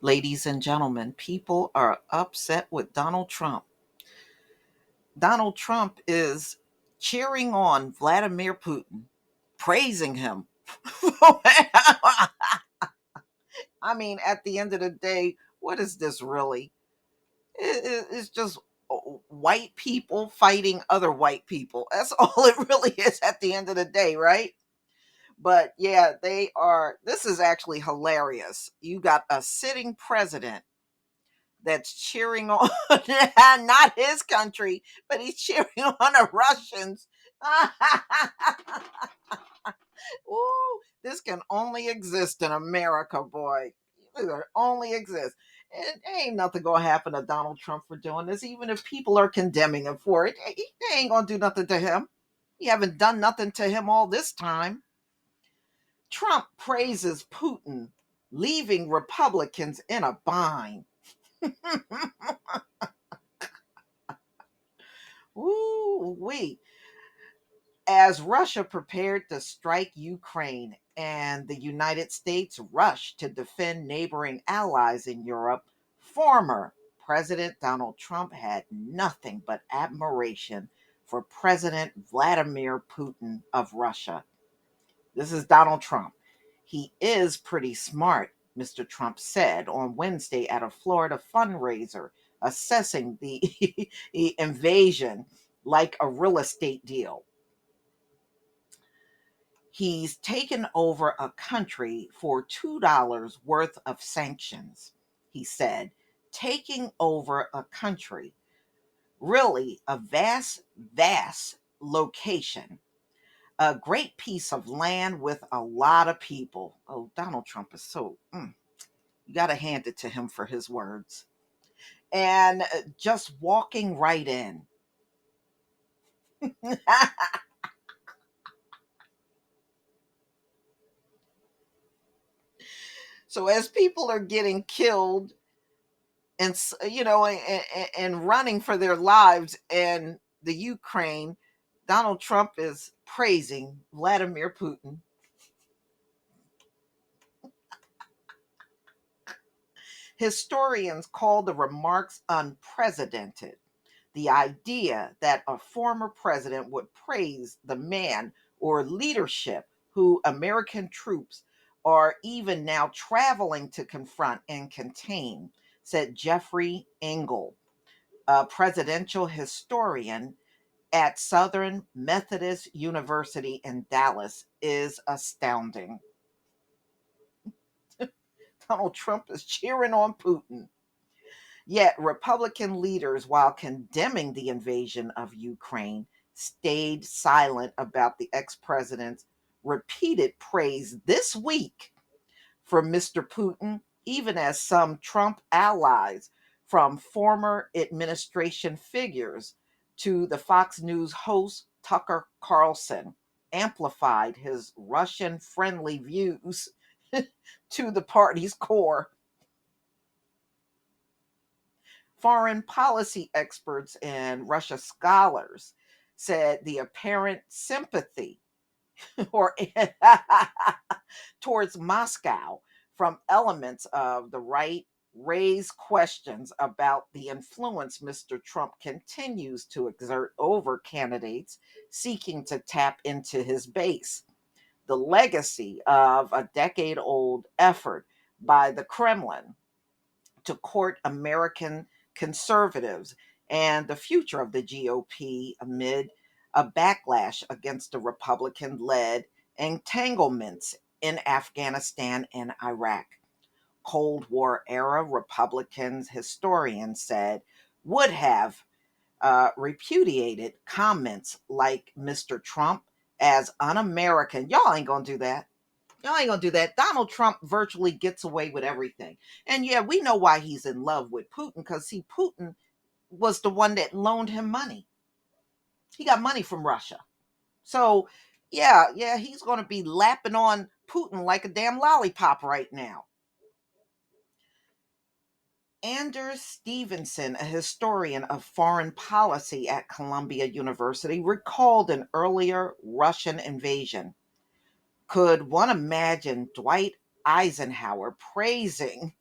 Ladies and gentlemen, people are upset with Donald Trump. Donald Trump is cheering on Vladimir Putin, praising him. I mean, at the end of the day, what is this really? It's just white people fighting other white people. That's all it really is at the end of the day, right? But yeah, they are. This is actually hilarious. You got a sitting president that's cheering on not his country, but he's cheering on the Russians. Ooh, this can only exist in America, boy. It only exists. It ain't nothing gonna happen to Donald Trump for doing this, even if people are condemning him for it. They ain't gonna do nothing to him. You haven't done nothing to him all this time. Trump praises Putin, leaving Republicans in a bind. Ooh, wee. As Russia prepared to strike Ukraine and the United States rushed to defend neighboring allies in Europe, former President Donald Trump had nothing but admiration for President Vladimir Putin of Russia. This is Donald Trump. He is pretty smart, Mr. Trump said on Wednesday at a Florida fundraiser, assessing the the invasion like a real estate deal. He's taken over a country for $2 worth of sanctions, he said. Taking over a country, really a vast location, a great piece of land with a lot of people. Oh, Donald Trump is you got to hand it to him for his words. And just walking right in. So as people are getting killed and and running for their lives in the Ukraine, Donald Trump is praising Vladimir Putin. Historians call the remarks unprecedented. The idea that a former president would praise the man or leadership who American troops are even now traveling to confront and contain, said Jeffrey Engel, a presidential historian at Southern Methodist University in Dallas, is astounding. Donald Trump is cheering on Putin. Yet, Republican leaders, while condemning the invasion of Ukraine, stayed silent about the ex president's repeated praise this week for Mr. Putin, even as some Trump allies, from former administration figures to the Fox News host Tucker Carlson, amplified his Russian friendly views to the party's core. Foreign policy experts and Russia scholars said the apparent sympathy or towards Moscow from elements of the right raise questions about the influence Mr. Trump continues to exert over candidates seeking to tap into his base. The legacy of a decade old effort by the Kremlin to court American conservatives and the future of the GOP amid a backlash against the Republican led entanglements in Afghanistan and Iraq. Cold War era Republicans, historians said, would have repudiated comments like Mr. Trump as un American. Y'all ain't gonna do that. Y'all ain't gonna do that. Donald Trump virtually gets away with everything. And yeah, we know why he's in love with Putin, because see, Putin was the one that loaned him money. He got money from Russia. So yeah, he's gonna be lapping on Putin like a damn lollipop right now. Anders Stevenson, a historian of foreign policy at Columbia University, recalled an earlier Russian invasion. Could one imagine Dwight Eisenhower praising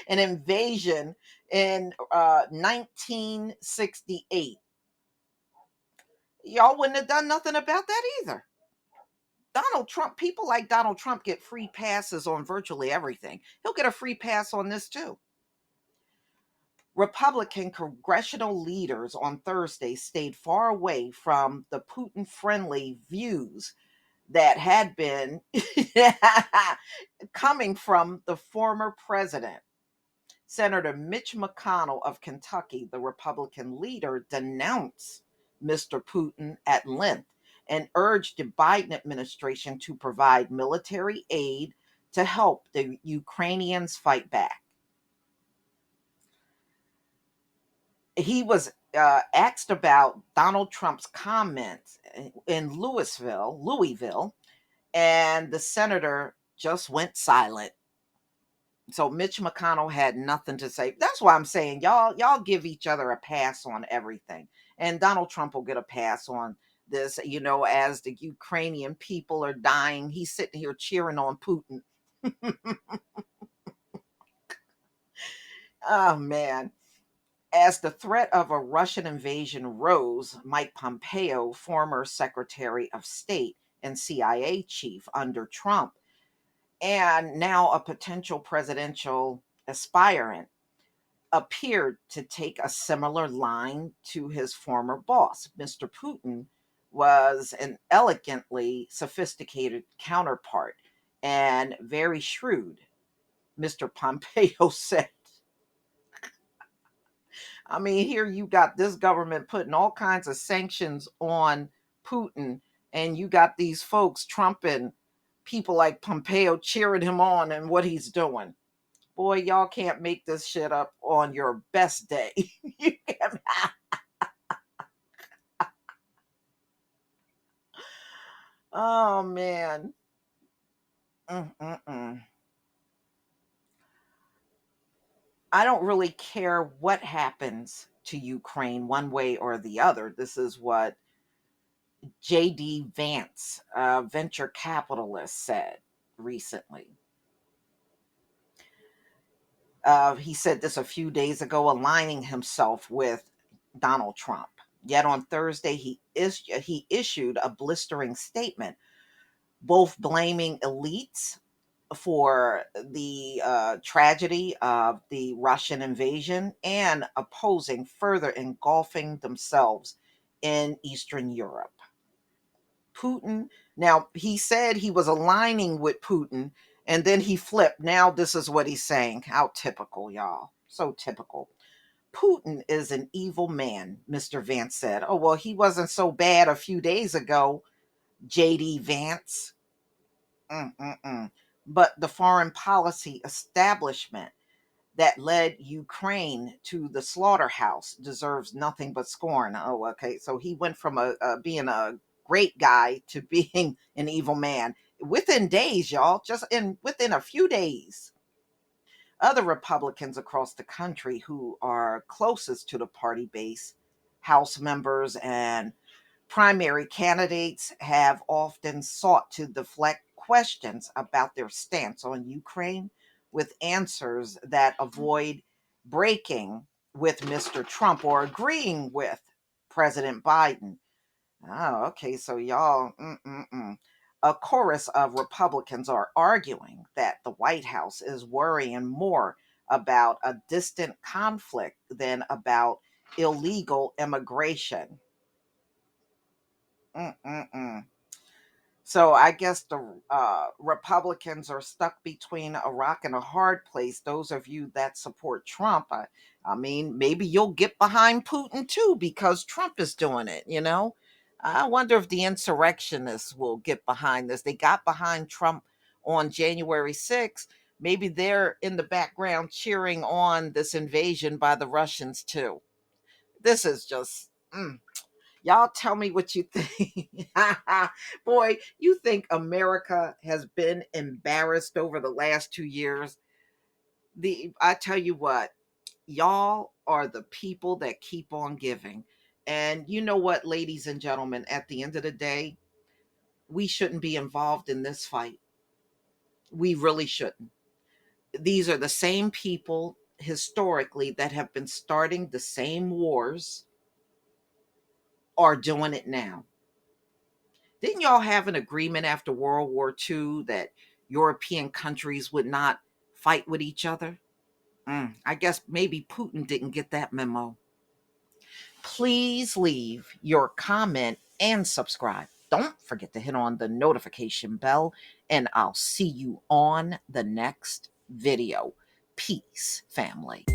An invasion in 1968. Y'all wouldn't have done nothing about that either. Donald Trump, people like Donald Trump get free passes on virtually everything. He'll get a free pass on this too. Republican congressional leaders on Thursday stayed far away from the Putin friendly views that had been coming from the former president. Senator Mitch McConnell of Kentucky, the Republican leader, denounced Mr. Putin at length and urged the Biden administration to provide military aid to help the Ukrainians fight back. He was asked about Donald Trump's comments in Louisville, and the senator just went silent. So Mitch McConnell had nothing to say. That's why I'm saying y'all give each other a pass on everything. And Donald Trump will get a pass on this, as the Ukrainian people are dying. He's sitting here cheering on Putin. Oh man. As the threat of a Russian invasion rose, Mike Pompeo, former Secretary of State and CIA chief under Trump, and now a potential presidential aspirant, appeared to take a similar line to his former boss. Mr. Putin was an elegantly sophisticated counterpart and very shrewd, Mr. Pompeo said. I mean, here you got this government putting all kinds of sanctions on Putin, and you got these folks, Trump and people like Pompeo, cheering him on and what he's doing. Boy, y'all can't make this shit up on your best day. You can't. Oh man. Mm-mm-mm. I don't really care what happens to Ukraine one way or the other. This is what J.D. Vance, a venture capitalist, said recently. He said this a few days ago, aligning himself with Donald Trump. Yet on Thursday, he issued a blistering statement, both blaming elites for the tragedy of the Russian invasion and opposing further engulfing themselves in Eastern Europe. Putin, now he said he was aligning with Putin and then he flipped. Now this is what he's saying. How typical, y'all. So typical. Putin is an evil man, Mr. Vance said. Oh, well, he wasn't so bad a few days ago, JD Vance. Mm-mm-mm. But the foreign policy establishment that led Ukraine to the slaughterhouse deserves nothing but scorn. Oh, okay. So he went from being a great guy to being an evil man within days, y'all. Just in within a few days. Other Republicans across the country who are closest to the party base, House members and primary candidates, have often sought to deflect questions about their stance on Ukraine with answers that avoid breaking with Mr. Trump or agreeing with President Biden. Oh, okay. So y'all, a chorus of Republicans are arguing that the White House is worrying more about a distant conflict than about illegal immigration. Mm-mm-mm. So I guess the Republicans are stuck between a rock and a hard place. Those of you that support Trump, I mean, maybe you'll get behind Putin too because Trump is doing it. I wonder if the insurrectionists will get behind this. They got behind Trump on January 6th. Maybe they're in the background cheering on this invasion by the Russians too. This is just. Y'all tell me what you think. Boy, you think America has been embarrassed over the last 2 years? I tell you what, y'all are the people that keep on giving. And you know what, ladies and gentlemen, at the end of the day, we shouldn't be involved in this fight. We really shouldn't. These are the same people historically that have been starting the same wars are doing it now. Didn't y'all have an agreement after World War II that European countries would not fight with each other? I guess maybe Putin didn't get that memo. Please leave your comment and subscribe. Don't forget to hit on the notification bell, and I'll see you on the next video. Peace, family.